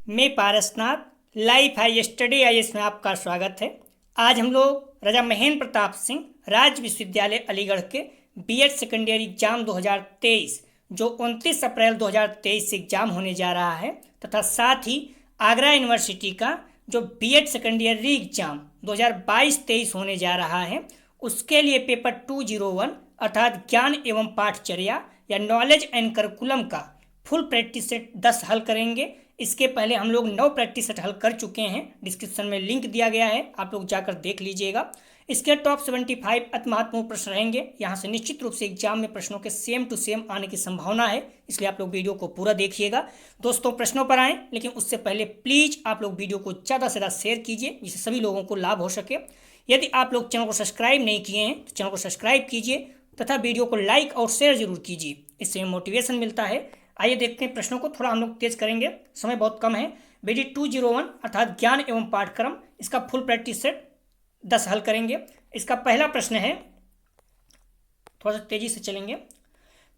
मैं Parasnath life high study IAS में आपका स्वागत है। आज हम लोग राजा महेंद्र प्रताप सिंह राज्य विश्वविद्यालय अलीगढ़ के बीएड सेकेंडरी एग्जाम 2023 जो 29 अप्रैल 2023 से एग्जाम होने जा रहा है तथा साथ ही आगरा यूनिवर्सिटी का जो बीएड सेकेंडरी एग्जाम 2022-23 होने जा रहा है उसके लिए पेपर 201 अर्थात ज्ञान एवं पाठचर्या या नॉलेज एंड करिकुलम का फुल प्रैक्टिस सेट 10 हल करेंगे। इसके पहले हम लोग 9 प्रैक्टिस सेट हल कर चुके हैं। डिस्क्रिप्शन में लिंक दिया गया है, आप लोग जाकर देख लीजिएगा। इसके टॉप 75 अति महत्वपूर्ण प्रश्न रहेंगे। यहाँ से निश्चित रूप से एग्जाम में प्रश्नों के सेम टू सेम आने की संभावना है, इसलिए आप लोग वीडियो को पूरा देखिएगा। दोस्तों प्रश्नों पर आएँ, लेकिन उससे पहले प्लीज़ आप लोग वीडियो को ज़्यादा से ज़्यादा शेयर कीजिए जिससे सभी लोगों को लाभ हो सके। यदि आप लोग चैनल को सब्सक्राइब नहीं किए हैं तो चैनल को सब्सक्राइब कीजिए तथा वीडियो को लाइक और शेयर जरूर कीजिए, इससे मोटिवेशन मिलता है। आइए देखते हैं प्रश्नों को, थोड़ा हम लोग तेज करेंगे, समय बहुत कम है। बीडी 201 अर्थात ज्ञान एवं पाठक्रम, इसका फुल प्रैक्टिस सेट 10 हल करेंगे। इसका पहला प्रश्न है, थोड़ा सा तेजी से चलेंगे।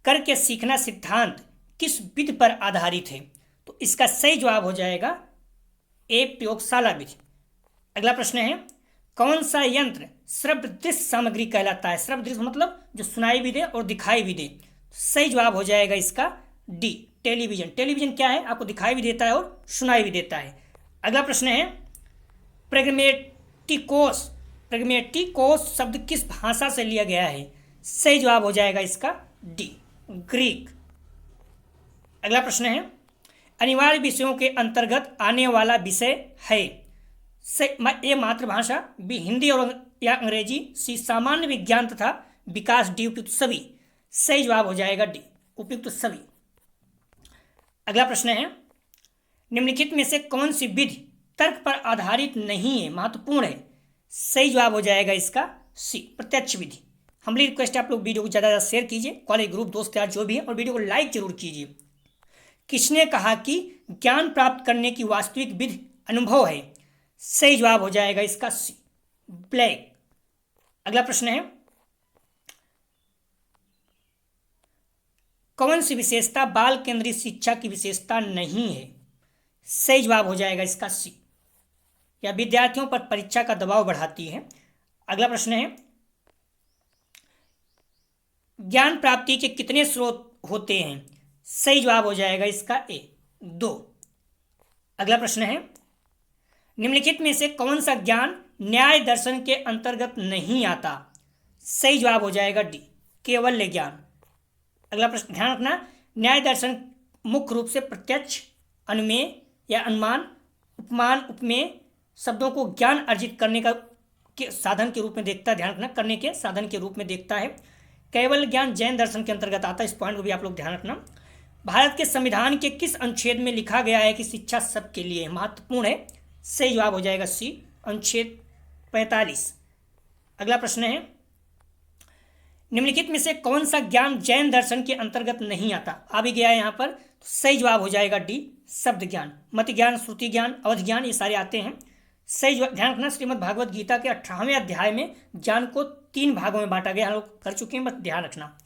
करके सीखना सिद्धांत किस विधि पर आधारित है? तो इसका सही जवाब हो जाएगा ए, प्रयोगशाला विधि। अगला प्रश्न है, कौन सा यंत्र श्रव्य दृश्य सामग्री कहलाता है? श्रव्य दृश्य मतलब जो सुनाई भी दे और दिखाई भी दे। सही जवाब हो जाएगा इसका डी, टेलीविजन। टेलीविजन क्या है? आपको दिखाई भी देता है और सुनाई भी देता है। अगला प्रश्न है, प्रेग्मेटिकोस। प्रेग्मेटिकोस शब्द किस भाषा से लिया गया है? सही जवाब हो जाएगा इसका डी, ग्रीक। अगला प्रश्न है, अनिवार्य विषयों के अंतर्गत आने वाला विषय है? ए, मातृभाषा, बी, हिंदी और या अंग्रेजी, सी, सामान्य विज्ञान तथा विकास, डी, उपयुक्त सभी। सही जवाब हो जाएगा डी, उपयुक्त सभी। अगला प्रश्न है, निम्नलिखित में से कौन सी विधि तर्क पर आधारित नहीं है, महत्वपूर्ण है? सही जवाब हो जाएगा इसका सी, प्रत्यक्ष विधि। हमारी रिक्वेस्ट है आप लोग वीडियो को ज़्यादा शेयर कीजिए, कॉलेज ग्रुप दोस्त यार जो भी है, और वीडियो को लाइक जरूर कीजिए। किसने कहा कि ज्ञान प्राप्त करने की वास्तविक विधि अनुभव है? सही जवाब हो जाएगा इसका सी, ब्लैक। अगला प्रश्न है, कौन सी विशेषता बाल केंद्रित शिक्षा की विशेषता नहीं है? सही जवाब हो जाएगा इसका सी, या विद्यार्थियों पर परीक्षा का दबाव बढ़ाती है। अगला प्रश्न है, ज्ञान प्राप्ति के कितने स्रोत होते हैं? सही जवाब हो जाएगा इसका ए, 2। अगला प्रश्न है, निम्नलिखित में से कौन सा ज्ञान न्याय दर्शन के अंतर्गत नहीं आता? सही जवाब हो जाएगा डी, केवल्य ज्ञान। अगला प्रश्न ध्यान रखना, न्याय दर्शन मुख्य रूप से प्रत्यक्ष, अनुमेय या अनुमान, उपमान, उपमेय शब्दों को ज्ञान अर्जित करने का के साधन के रूप में देखता है। ध्यान रखना, करने के साधन के रूप में देखता है। केवल ज्ञान जैन दर्शन के अंतर्गत आता है, इस पॉइंट को भी आप लोग ध्यान रखना। भारत के संविधान के किस अनुच्छेद में लिखा गया है कि शिक्षा सबके लिए महत्वपूर्ण है? सही जवाब हो जाएगा सी, अनुच्छेद 45। अगला प्रश्न है, निम्नलिखित में से कौन सा ज्ञान जैन दर्शन के अंतर्गत नहीं आता? आ भी गया है यहाँ पर, तो सही जवाब हो जाएगा डी, शब्द ज्ञान। मति ज्ञान, श्रुति ज्ञान, अवध ज्ञान, ये सारे आते हैं। सही जवाब ध्यान रखना, श्रीमद् भागवत गीता के 18वें अध्याय में ज्ञान को 3 भागों में बांटा गया, हम लोग कर चुके हैं, बस ध्यान रखना।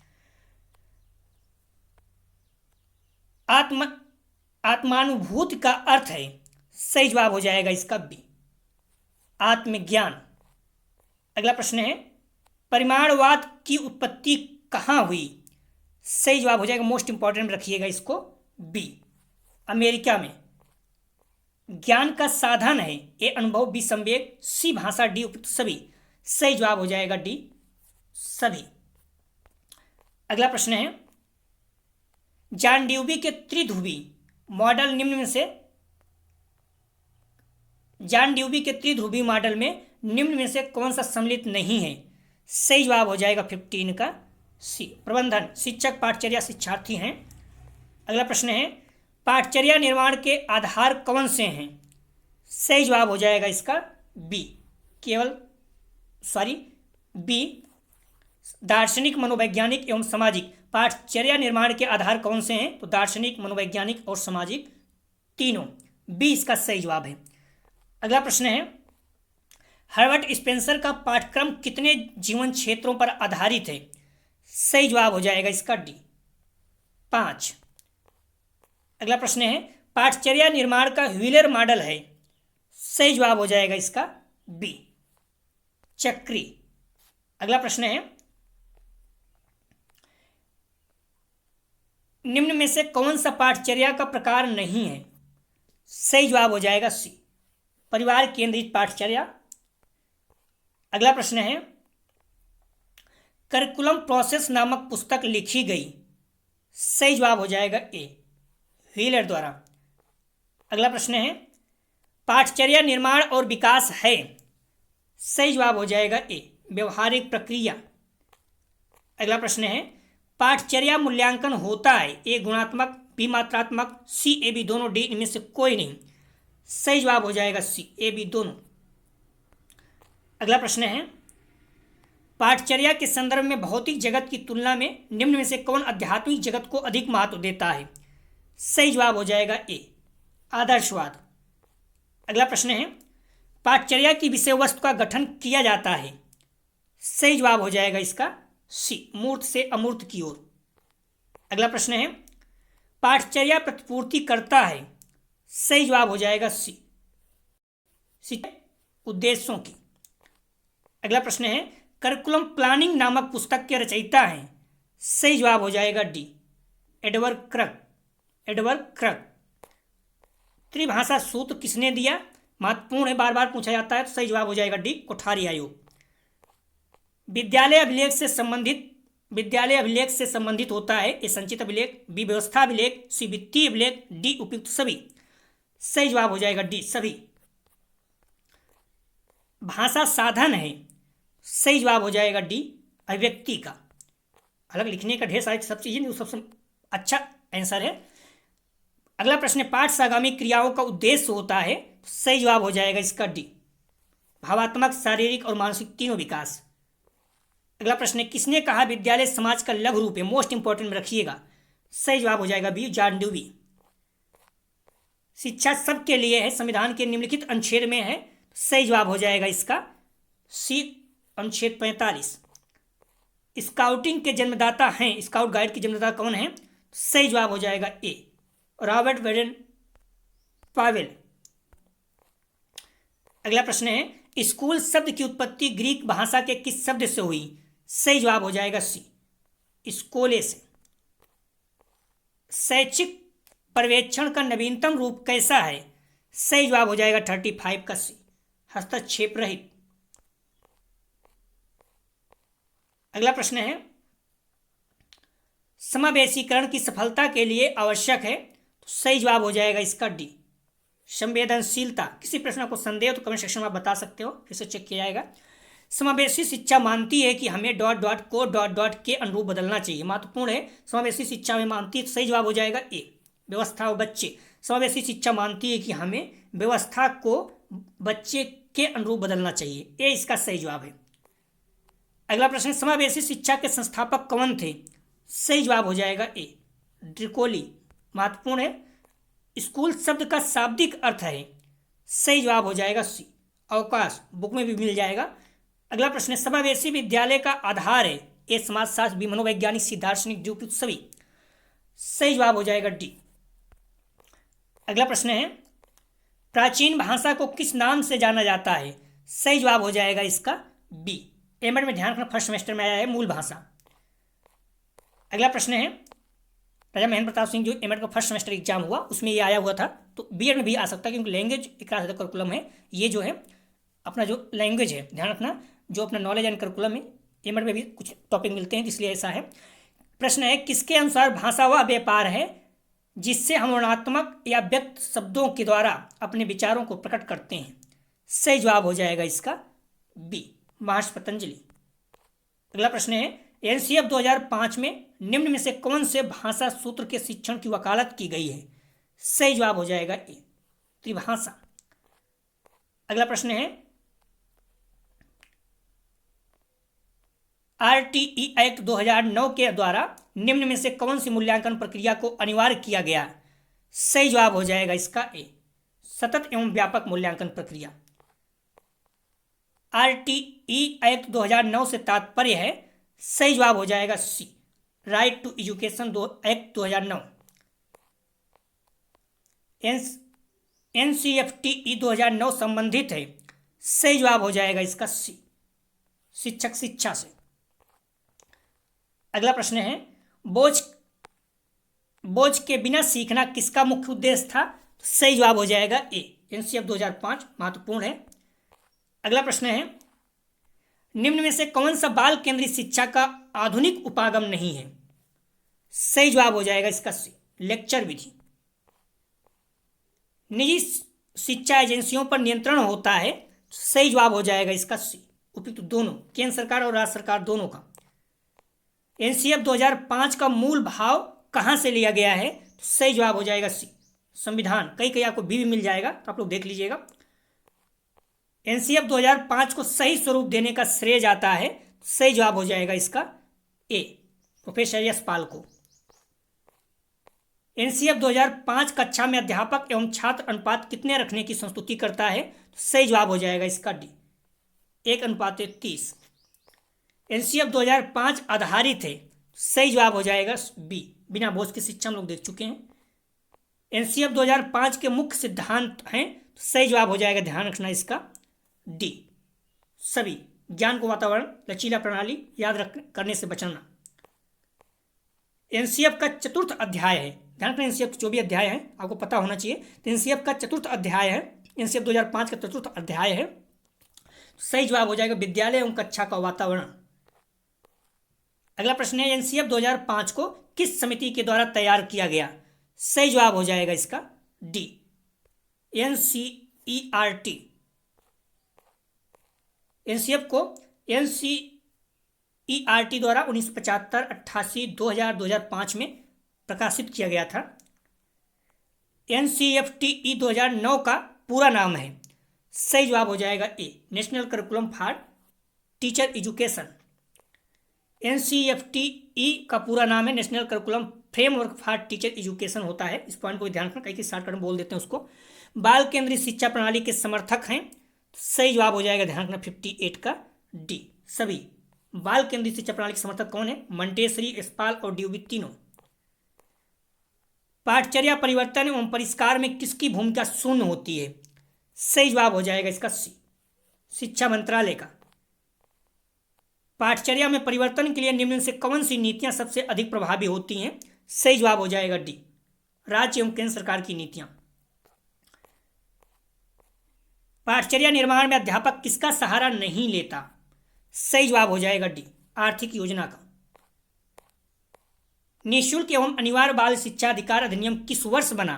आत्मानुभूति का अर्थ है? सही जवाब हो जाएगा इसका बी, आत्मज्ञान। अगला प्रश्न है, परिमाणवाद की उत्पत्ति कहाँ हुई? सही जवाब हो जाएगा, मोस्ट इंपॉर्टेंट रखिएगा इसको, बी, अमेरिका में। ज्ञान का साधन है? ए, अनुभव, बी, संवेग, सी, भाषा, डी, उपयुक्त सभी। सही जवाब हो जाएगा डी, सभी। अगला प्रश्न है, जॉन ड्यूवी के त्रिध्रुवी मॉडल निम्न में से जॉन ड्यूवी के त्रिध्रुवी मॉडल में निम्न में से कौन सा सम्मिलित नहीं है? सही जवाब हो जाएगा 15 का सी, प्रबंधन। शिक्षक, पाठचर्या, शिक्षार्थी हैं। अगला प्रश्न है, पाठचर्या निर्माण के आधार कौन से हैं? सही जवाब हो जाएगा इसका बी, बी, दार्शनिक, मनोवैज्ञानिक एवं सामाजिक। पाठचर्या निर्माण के आधार कौन से हैं? तो दार्शनिक, मनोवैज्ञानिक और सामाजिक, तीनों। बी इसका सही जवाब है। अगला प्रश्न है, हर्बर्ट स्पेंसर का पाठ्यक्रम कितने जीवन क्षेत्रों पर आधारित है? सही जवाब हो जाएगा इसका डी, 5। अगला प्रश्न है, पाठचर्या निर्माण का व्हीलर मॉडल है? सही जवाब हो जाएगा इसका बी, चक्री। अगला प्रश्न है, निम्न में से कौन सा पाठचर्या का प्रकार नहीं है? सही जवाब हो जाएगा सी, परिवार केंद्रित पाठचर्या। अगला प्रश्न है, करिकुलम प्रोसेस नामक पुस्तक लिखी गई? सही जवाब हो जाएगा ए, व्हीलर द्वारा। अगला प्रश्न है, पाठचर्या निर्माण और विकास है? सही जवाब हो जाएगा ए, व्यवहारिक प्रक्रिया। अगला प्रश्न है, पाठचर्या मूल्यांकन होता है? ए गुणात्मक, बी मात्रात्मक, सी ए बी दोनों, डी इनमें से कोई नहीं। सही जवाब हो जाएगा सी, ए बी दोनों। अगला प्रश्न है, पाठचर्या के संदर्भ में भौतिक जगत की तुलना में निम्न में से कौन आध्यात्मिक जगत को अधिक महत्व देता है? सही जवाब हो जाएगा ए, आदर्शवाद। अगला प्रश्न है, पाठचर्या की विषय वस्तु का गठन किया जाता है? सही जवाब हो जाएगा इसका सी, मूर्त से अमूर्त की ओर। अगला प्रश्न है, पाठचर्या प्रतिपूर्ति करता है? सही जवाब हो जाएगा सी, उद्देश्यों की। अगला प्रश्न है, करिकुलम प्लानिंग नामक पुस्तक के रचयिता हैं? सही जवाब हो जाएगा डी, एडवर्ड क्रक। त्रिभाषा सूत्र किसने दिया? महत्वपूर्ण है, बार बार पूछा जाता है, तो सही जवाब हो जाएगा डी, कोठारी आयोग। विद्यालय अभिलेख से संबंधित होता है? ए संचित अभिलेख, बी व्यवस्था अभिलेख, सी वित्तीय अभिलेख, डी उपयुक्त सभी। सही जवाब हो जाएगा डी, सभी। भाषा साधन है? सही जवाब हो जाएगा डी, अभिव्यक्ति का। अलग लिखने का ढेर सारी सब चीजें, सबसे अच्छा आंसर है। अगला प्रश्न है, पाठ से आगामी क्रियाओं का उद्देश्य होता है? सही जवाब हो जाएगा इसका डी, भावात्मक, शारीरिक और मानसिक तीनों विकास। अगला प्रश्न है, किसने कहा विद्यालय समाज का लघु रूप है? मोस्ट इंपॉर्टेंट में रखिएगा। सही जवाब हो जाएगा बी, जॉन ड्यूवी। शिक्षा सबके लिए है, संविधान के निम्नलिखित अनुच्छेद में है? सही जवाब हो जाएगा इसका सी, अनुच्छेद 45। स्काउटिंग के जन्मदाता हैं? स्काउट गाइड के जन्मदाता कौन है? सही जवाब हो जाएगा ए, रॉबर्ट वेडन पावेल। अगला प्रश्न है, स्कूल शब्द की उत्पत्ति ग्रीक भाषा के किस शब्द से हुई? सही जवाब हो जाएगा सी, स्कोले से। शैक्षिक पर्यवेक्षण का नवीनतम रूप कैसा है? सही जवाब हो जाएगा 35 का सी, हस्तक्षेप रहित। अगला प्रश्न है, समावेशीकरण की सफलता के लिए आवश्यक है? तो सही जवाब हो जाएगा इसका डी, संवेदनशीलता। किसी प्रश्न को संदेह हो तो कमेंट सेक्शन में आप बता सकते हो, फिर से चेक किया जाएगा। समावेशी शिक्षा मानती है कि हमें ... को ... के अनुरूप बदलना चाहिए। महत्वपूर्ण है, समावेशी शिक्षा में मानती है, तो सही जवाब हो जाएगा ए, व्यवस्था और बच्चे। समावेशी शिक्षा मानती है कि हमें व्यवस्था को बच्चे के अनुरूप बदलना चाहिए, ए इसका सही जवाब है। अगला प्रश्न, समावेशी शिक्षा के संस्थापक कौन थे? सही जवाब हो जाएगा ए, ड्रिकोली। महत्वपूर्ण है, स्कूल शब्द का शाब्दिक अर्थ है? सही जवाब हो जाएगा सी, अवकाश। बुक में भी मिल जाएगा। अगला प्रश्न है, समावेशी विद्यालय का आधार है? ए समाजशास्त्र, बी मनोवैज्ञानिक, सी दार्शनिक, डी उपयुक्त सभी। सही जवाब हो जाएगा डी। अगला प्रश्न है, प्राचीन भाषा को किस नाम से जाना जाता है? सही जवाब हो जाएगा इसका बी, एमएड में ध्यान रखना, फर्स्ट सेमेस्टर में आया है, मूल भाषा। अगला प्रश्न है, राजा महेंद्र प्रताप सिंह जो एमएड का फर्स्ट सेमेस्टर एग्जाम हुआ उसमें ये आया हुआ था, तो बीएड में भी आ सकता है, क्योंकि लैंग्वेज एक करिकुलम है। ये जो है अपना जो लैंग्वेज है, ध्यान रखना, जो अपना नॉलेज एंड करिकुलम है, एमएड में भी कुछ टॉपिक मिलते हैं, इसलिए ऐसा है। प्रश्न है, किसके अनुसार भाषा वह व्यापार है जिससे हम वर्णनात्मक या व्यक्त शब्दों के द्वारा अपने विचारों को प्रकट करते हैं? सही जवाब हो जाएगा इसका बी, महर्षि पतंजलि। अगला प्रश्न है, एनसीएफ 2005 में निम्न में से कौन से भाषा सूत्र के शिक्षण की वकालत की गई है? सही जवाब हो जाएगा ए, त्रिभाषा। अगला प्रश्न है, आरटीई एक्ट 2009 के द्वारा निम्न में से कौन सी मूल्यांकन प्रक्रिया को अनिवार्य किया गया? सही जवाब हो जाएगा इसका ए, सतत एवं व्यापक मूल्यांकन प्रक्रिया। आरटीई एक्ट 2009 से तात्पर्य है? सही जवाब हो जाएगा C, right to education act 2009। NCFTE 2009 संबंधित है। सही जवाब हो जाएगा इसका सी, शिक्षक शिक्षा से। अगला प्रश्न है, बोझ के बिना सीखना किसका मुख्य उद्देश्य था? सही जवाब हो जाएगा ए, NCF 2005 महत्वपूर्ण है। अगला प्रश्न है, निम्न में से कौन सा बाल केंद्रित शिक्षा का आधुनिक उपागम नहीं है? सही जवाब हो जाएगा इसका सी, लेक्चर विधि। निजी शिक्षा एजेंसियों पर नियंत्रण होता है। सही जवाब हो जाएगा इसका सी, उपयुक्त दोनों, केंद्र सरकार और राज्य सरकार दोनों का। NCF 2005 का मूल भाव कहां से लिया गया है? सही जवाब हो जाएगा सी, संविधान। कहीं कहीं आपको भी मिल जाएगा, तो आप लोग देख लीजिएगा। NCF 2005 को सही स्वरूप देने का श्रेय जाता है। सही जवाब हो जाएगा इसका ए, प्रोफेसर यशपाल को। NCF 2005 कक्षा में अध्यापक एवं छात्र अनुपात कितने रखने की संस्तुति करता है? सही जवाब हो जाएगा इसका डी, 1:30। NCF 2005 आधारित है। सही जवाब हो जाएगा बी, बिना बोझ की शिक्षा हम लोग देख चुके हैं। NCF 2005 के मुख्य सिद्धांत हैं। सही जवाब हो जाएगा, ध्यान रखना इसका डी, सभी। ज्ञान को वातावरण, लचीला प्रणाली, याद करने से बचना। NCF का चतुर्थ अध्याय है। ध्यान रखना, NCF के जो भी अध्याय है आपको पता होना चाहिए। तो NCF का चतुर्थ अध्याय है, NCF 2005 का चतुर्थ अध्याय है। सही जवाब हो जाएगा विद्यालय एवं कक्षा का वातावरण। अगला प्रश्न है, NCF 2005 को किस समिति के द्वारा तैयार किया गया? सही जवाब हो जाएगा इसका डी, NCERT। NCF को NCERT द्वारा 1975, 88, 2000, 2005 में प्रकाशित किया गया था। NCFTE 2009 का पूरा नाम है। सही जवाब हो जाएगा A, national curriculum for teacher education. NCFTE का पूरा नाम है national curriculum framework for teacher education होता है। इस पॉइंट को ध्यान रखना, कई शॉर्टकट में बोल देते हैं उसको। बाल केंद्रित शिक्षा प्रणाली के समर्थक हैं। सही जवाब हो जाएगा, ध्यान रखना, 58 का डी, सभी। बाल केंद्रित शिक्षा प्रणाली के समर्थक कौन है? मंटेश्वरी, यशपाल और ड्यूबी, तीनों। पाठचर्या परिवर्तन एवं परिष्कार में किसकी भूमिका शून्य होती है? सही जवाब हो जाएगा इसका सी, शिक्षा मंत्रालय का। पाठचर्या में परिवर्तन के लिए निम्न से कौन सी नीतियां सबसे अधिक प्रभावी होती हैं? सही जवाब हो जाएगा डी, राज्य एवं केंद्र सरकार की नीतियां। पाठचर्या निर्माण में अध्यापक किसका सहारा नहीं लेता? सही जवाब हो जाएगा डी, आर्थिक योजना का। निःशुल्क एवं अनिवार्य बाल शिक्षा अधिकार अधिनियम किस वर्ष बना?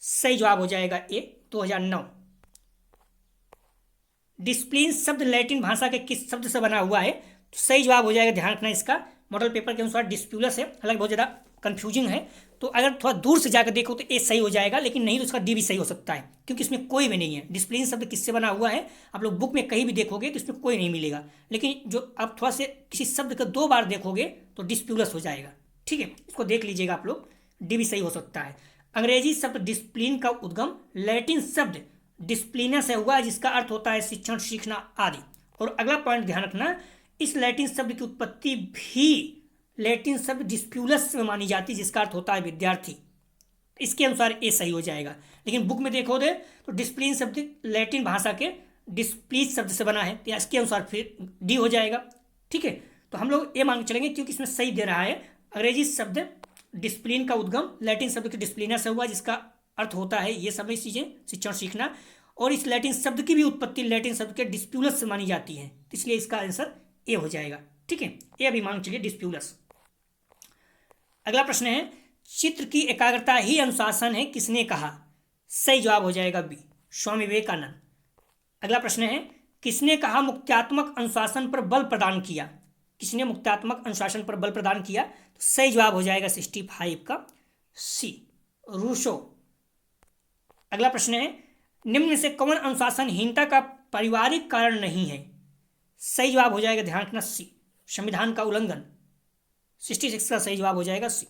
सही जवाब हो जाएगा ए, 2009। डिसिप्लिन शब्द लैटिन भाषा के किस शब्द से बना हुआ है? तो सही जवाब हो जाएगा, ध्यान रखना इसका, मॉडल पेपर के अनुसार डिस्प्यूलस है। हालांकि बहुत ज़्यादा कंफ्यूजिंग है, तो अगर थोड़ा दूर से जाकर देखो तो ए सही हो जाएगा, लेकिन नहीं तो उसका डी भी सही हो सकता है, क्योंकि इसमें कोई भी नहीं है। डिसिप्लिन शब्द किससे बना हुआ है? आप लोग बुक में कहीं भी देखोगे तो इसमें कोई नहीं मिलेगा, लेकिन जो आप थोड़ा से किसी शब्द को 2 बार देखोगे तो डिस्प्यूलस हो जाएगा। ठीक है, इसको देख लीजिएगा आप लोग, डी भी सही हो सकता है। अंग्रेजी शब्द डिसिप्लिन का उद्गम लैटिन शब्द डिसिप्लिना से हुआ, जिसका अर्थ होता है शिक्षण, सीखना आदि। और अगला पॉइंट ध्यान रखना, इस लैटिन शब्द की उत्पत्ति भी लैटिन शब्द डिस्प्यूलस में मानी जाती है, जिसका अर्थ होता है विद्यार्थी। इसके अनुसार ए सही हो जाएगा, लेकिन बुक में देखोगे तो डिसिप्लिन शब्द लैटिन भाषा के डिस्प्लीज शब्द से बना है, तो इसके अनुसार फिर डी हो जाएगा। ठीक है, तो हम लोग ए मान के चलेंगे, क्योंकि इसमें सही दे रहा है। अंग्रेजी शब्द डिसिप्लिन का उद्गम लैटिन शब्द के डिसिप्लिना से हुआ, जिसका अर्थ होता है ये सभी चीज़ें, शिक्षण, सीखना। और इस लैटिन शब्द की भी उत्पत्ति लैटिन शब्द के डिस्प्यूलस से मानी जाती है, इसलिए इसका आंसर ए हो जाएगा। ठीक है, ए अभी मान चलिए डिस्प्यूलस। अगला प्रश्न है, चित्र की एकाग्रता ही अनुशासन है, किसने कहा? सही जवाब हो जाएगा बी, स्वामी विवेकानंद। अगला प्रश्न है, किसने कहा मुक्त्यात्मक अनुशासन पर बल प्रदान किया? किसने मुक्त्यात्मक अनुशासन पर बल प्रदान किया? तो सही जवाब हो जाएगा 65 का सी, रूसो। अगला प्रश्न है, निम्न में से कौन अनुशासनहीनता का पारिवारिक कारण नहीं है? सही जवाब हो जाएगा, ध्यान रखना, सी, संविधान का उल्लंघन। 66 का सही जवाब हो जाएगा सी।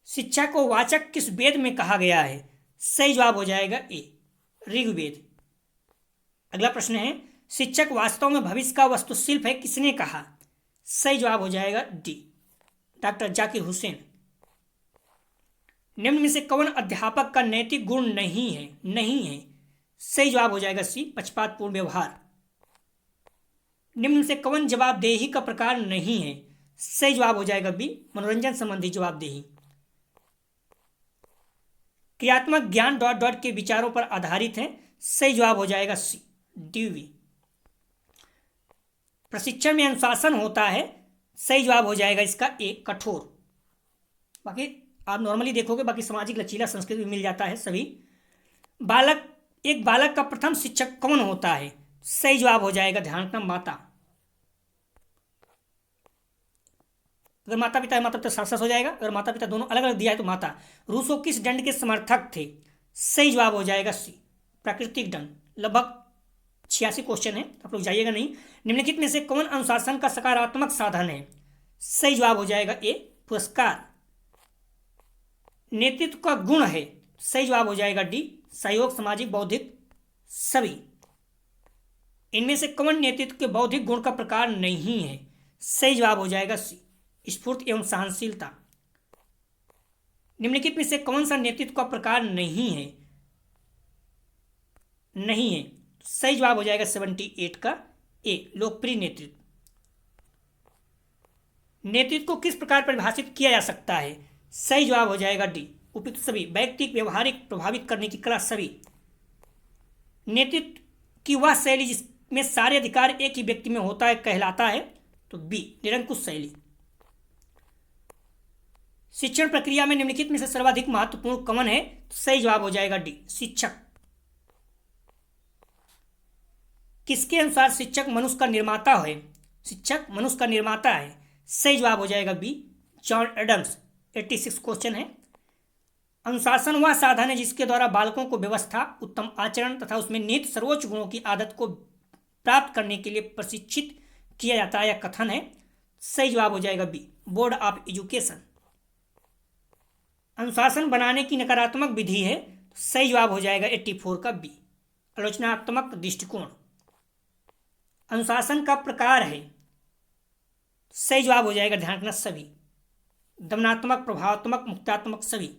शिक्षा को वाचक किस वेद में कहा गया है? सही जवाब हो जाएगा ए, ऋग्वेद। अगला प्रश्न है, शिक्षक वास्तव में भविष्य का वास्तुशिल्प है, किसने कहा? सही जवाब हो जाएगा डी, डॉक्टर जाकिर हुसैन। निम्न में से कौन अध्यापक का नैतिक गुण नहीं है? नहीं है। सही जवाब हो जाएगा सी, पक्षपातपूर्ण व्यवहार। निम्न में से कौन जवाबदेही का प्रकार नहीं है? सही जवाब हो जाएगा बी, मनोरंजन संबंधी जवाबदेही। क्रियात्मक ज्ञान डॉट डॉट के विचारों पर आधारित है। सही जवाब हो जाएगा सी, डी। प्रशिक्षण में अनुशासन होता है। सही जवाब हो जाएगा इसका ए, कठोर। बाकी आप नॉर्मली देखोगे, बाकी सामाजिक लचीला संस्कृत भी मिल जाता है सभी। एक बालक का प्रथम शिक्षक कौन होता है? सही जवाब हो जाएगा, ध्यान रखना, माता। अगर माता पिता है, माता पिता साथ हो जाएगा। अगर माता पिता दोनों अलग अलग दिया है तो माता। रूसो किस दंड के समर्थक थे? सही जवाब हो जाएगा सी, प्राकृतिक दंड। लगभग 86 क्वेश्चन है, आप लोग जाइएगा नहीं। निम्नलिखित में से कौन अनुशासन का सकारात्मक साधन है? सही जवाब हो जाएगा ए, पुरस्कार। नेतृत्व का गुण है। सही जवाब हो जाएगा डी, सहयोग, सामाजिक, बौद्धिक, सभी। इनमें से कौन नेतृत्व के बौद्धिक गुण का प्रकार नहीं है? सही जवाब हो जाएगा सी, स्फूर्ति एवं सहनशीलता। निम्नलिखित में से कौन सा नेतृत्व का प्रकार नहीं है? नहीं है। सही जवाब हो जाएगा 78 का ए, लोकप्रिय नेतृत्व। नेतृत्व को किस प्रकार परिभाषित किया जा सकता है? सही जवाब हो जाएगा डी, उपयुक्त सभी। व्यक्तिक, व्यवहारिक, प्रभावित करने की कला, सभी। नेतृत्व की वह शैली जिसमें सारे अधिकार एक ही व्यक्ति में होता है कहलाता है, तो बी, निरंकुश शैली। शिक्षण प्रक्रिया में निम्नलिखित में से सर्वाधिक महत्वपूर्ण कौन है? तो सही जवाब हो जाएगा डी, शिक्षक। किसके अनुसार शिक्षक मनुष्य का निर्माता है? शिक्षक मनुष्य का निर्माता है। सही जवाब हो जाएगा बी, जॉन एडम्स। 86 क्वेश्चन है। अनुशासन वह साधन है जिसके द्वारा बालकों को व्यवस्था, उत्तम आचरण तथा उसमें निहित सर्वोच्च गुणों की आदत को प्राप्त करने के लिए प्रशिक्षित किया जाता है या कथन है। सही जवाब हो जाएगा बी, बोर्ड ऑफ एजुकेशन। अनुशासन बनाने की नकारात्मक विधि है। सही जवाब हो जाएगा 84 का बी, आलोचनात्मक दृष्टिकोण। अनुशासन का प्रकार है। सही जवाब हो जाएगा, ध्यान रखना, सभी। दमनात्मक, प्रभावात्मक, मुक्तात्मक, सभी।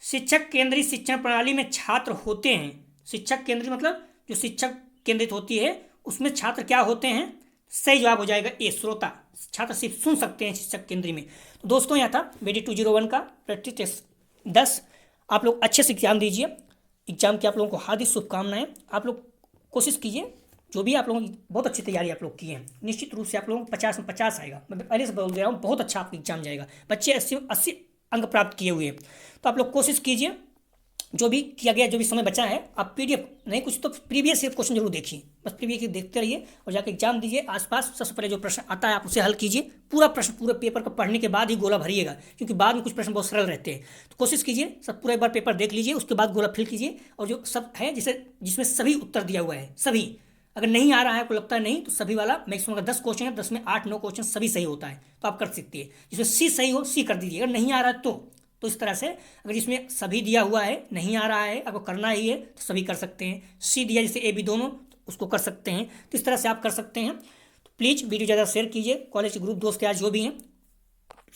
शिक्षक केंद्रित शिक्षण प्रणाली में छात्र होते हैं। शिक्षक केंद्रित मतलब जो शिक्षक केंद्रित होती है उसमें छात्र क्या होते हैं? सही जवाब हो जाएगा ए, श्रोता। छात्र सिर्फ सुन सकते हैं शिक्षक केंद्रीय में। तो दोस्तों यह था BD 201 का प्रैक्टिस टेस्ट 10। आप लोग अच्छे से एग्जाम दीजिए। एग्जाम की आप लोगों को हार्दिक शुभकामनाएं। आप लोग कोशिश कीजिए, जो भी आप लोगों की बहुत अच्छी तैयारी आप लोग की हैं, निश्चित रूप से आप लोगों को 50 में 50 आएगा। मैं पहले से बोल दे रहा हूँ, बहुत अच्छा आपका एग्जाम जाएगा। बच्चे 80 अंक प्राप्त किए हुए हैं, तो आप लोग कोशिश कीजिए। जो भी किया गया, जो भी समय बचा है, आप PDF नहीं कुछ तो प्रीवियस ईयर क्वेश्चन जरूर देखिए। बस प्रीवियस ईयर देखते रहिए और जाकर एग्जाम दीजिए। आसपास सबसे पहले जो प्रश्न आता है आप उसे हल कीजिए। पूरा प्रश्न पूरे पेपर को पढ़ने के बाद ही गोला भरिएगा, क्योंकि बाद में कुछ प्रश्न बहुत सरल रहते हैं। तो कोशिश कीजिए सब पूरा एक बार पेपर देख लीजिए, उसके बाद गोला फिल कीजिए। और जो सब है जिसमें सभी उत्तर दिया हुआ है, सभी, अगर नहीं आ रहा है आपको लगता है नहीं, तो सभी वाला मैक्सिमम अगर 10 क्वेश्चन है, 10 में 8-9 क्वेश्चन सभी सही होता है, तो आप कर सकती है। जिसमें सी सही हो सी कर दीजिए। अगर नहीं आ रहा तो इस तरह से, अगर इसमें सभी दिया हुआ है, नहीं आ रहा है, आपको करना ही है, तो सभी कर सकते हैं। सी दिया जैसे A B दोनों, तो उसको कर सकते हैं। तो इस तरह से आप कर सकते हैं। तो प्लीज़ वीडियो ज़्यादा शेयर कीजिए। कॉलेज के ग्रुप दोस्त यार जो भी हैं,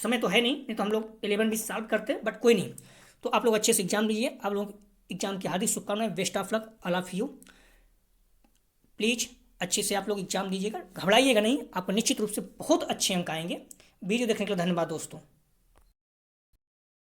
समय तो है नहीं तो हम लोग 11 भी सॉल्व करते हैं, बट कोई नहीं। तो आप लोग अच्छे से एग्जाम दीजिए। आप लोग एग्जाम की हार्दिक शुभकामनाएं। Best of luck, all of you. Please अच्छे से आप लोग एग्जाम दीजिएगा, घबराइएगा नहीं, आपको निश्चित रूप से बहुत अच्छे अंक आएंगे। वीडियो देखने के लिए धन्यवाद दोस्तों।